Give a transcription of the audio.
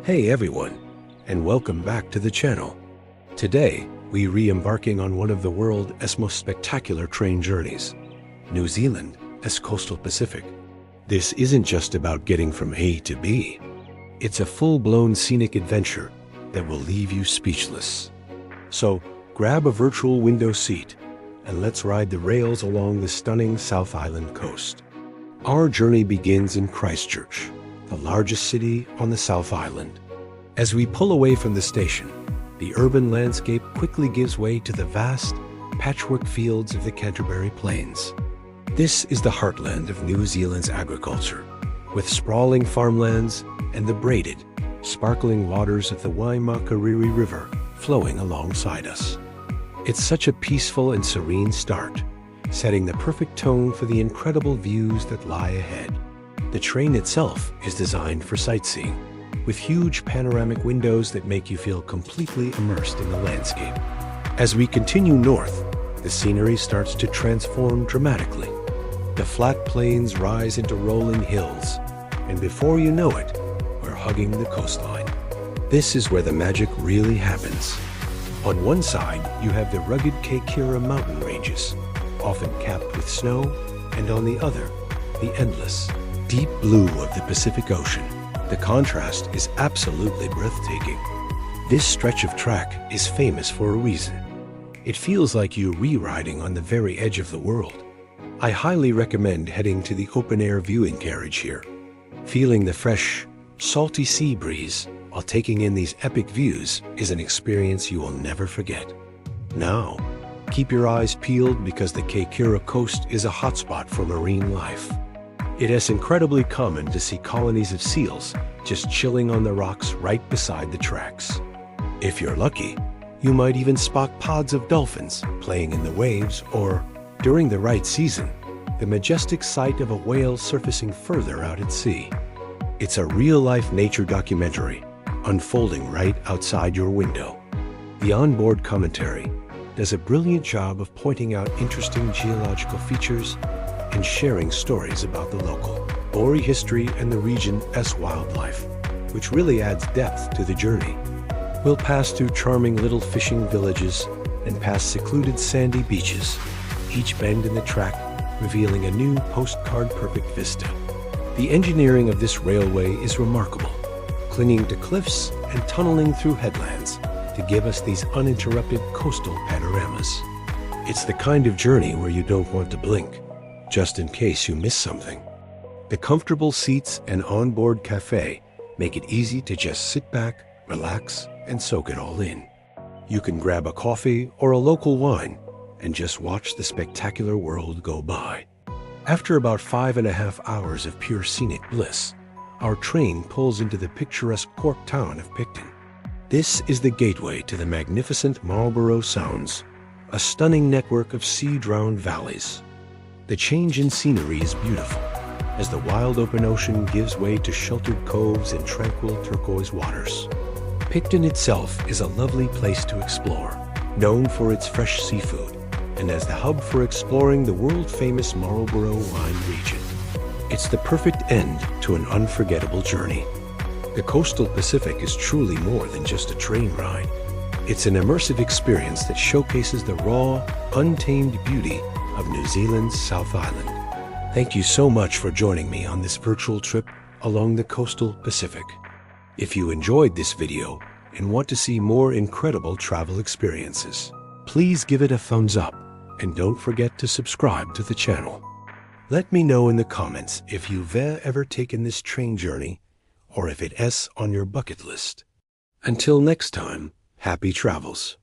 Hey everyone, and welcome back to the channel. Today, we re-embarking on one of the world's most spectacular train journeys, New Zealand as coastal Pacific. This isn't just about getting from A to B. It's a full-blown scenic adventure that will leave you speechless. So, grab a virtual window seat and let's ride the rails along the stunning South Island coast. Our journey begins in Christchurch, the largest city on the South Island. As we pull away from the station, the urban landscape quickly gives way to the vast, patchwork fields of the Canterbury Plains. This is the heartland of New Zealand's agriculture, with sprawling farmlands and the braided, sparkling waters of the Waimakariri River flowing alongside us. It's such a peaceful and serene start, setting the perfect tone for the incredible views that lie ahead. The train itself is designed for sightseeing, with huge panoramic windows that make you feel completely immersed in the landscape. As we continue north, the scenery starts to transform dramatically. The flat plains rise into rolling hills, and before you know it, we're hugging the coastline. This is where the magic really happens. On one side, you have the rugged Kāpiti mountain ranges, often capped with snow, and on the other, the endless, deep blue of the Pacific Ocean. The contrast is absolutely breathtaking. This stretch of track is famous for a reason. It feels like you're re-riding on the very edge of the world. I highly recommend heading to the open-air viewing carriage here. Feeling the fresh, salty sea breeze while taking in these epic views is an experience you will never forget. Now, keep your eyes peeled because the Kāpiti Coast is a hotspot for marine life. It is incredibly common to see colonies of seals just chilling on the rocks right beside the tracks. If you're lucky, you might even spot pods of dolphins playing in the waves, or, during the right season, the majestic sight of a whale surfacing further out at sea. It's a real-life nature documentary unfolding right outside your window. The onboard commentary does a brilliant job of pointing out interesting geological features and sharing stories about the local Ori history and the region as wildlife, which really adds depth to the journey. We'll pass through charming little fishing villages and past secluded sandy beaches, each bend in the track revealing a new postcard-perfect vista. The engineering of this railway is remarkable, clinging to cliffs and tunneling through headlands to give us these uninterrupted coastal panoramas. It's the kind of journey where you don't want to blink, just in case you miss something. The comfortable seats and onboard cafe make it easy to just sit back, relax, and soak it all in. You can grab a coffee or a local wine and just watch the spectacular world go by. After about 5.5 hours of pure scenic bliss, our train pulls into the picturesque port town of Picton. This is the gateway to the magnificent Marlborough Sounds, a stunning network of sea-drowned valleys. The change in scenery is beautiful, as the wild open ocean gives way to sheltered coves and tranquil turquoise waters. Picton itself is a lovely place to explore, known for its fresh seafood, and as the hub for exploring the world-famous Marlborough wine region. It's the perfect end to an unforgettable journey. The coastal Pacific is truly more than just a train ride. It's an immersive experience that showcases the raw, untamed beauty of New Zealand's South Island. Thank you so much for joining me on this virtual trip along the coastal Pacific. If you enjoyed this video and want to see more incredible travel experiences, please give it a thumbs up and don't forget to subscribe to the channel. Let me know in the comments if you've ever taken this train journey or if it is on your bucket list. Until next time, happy travels.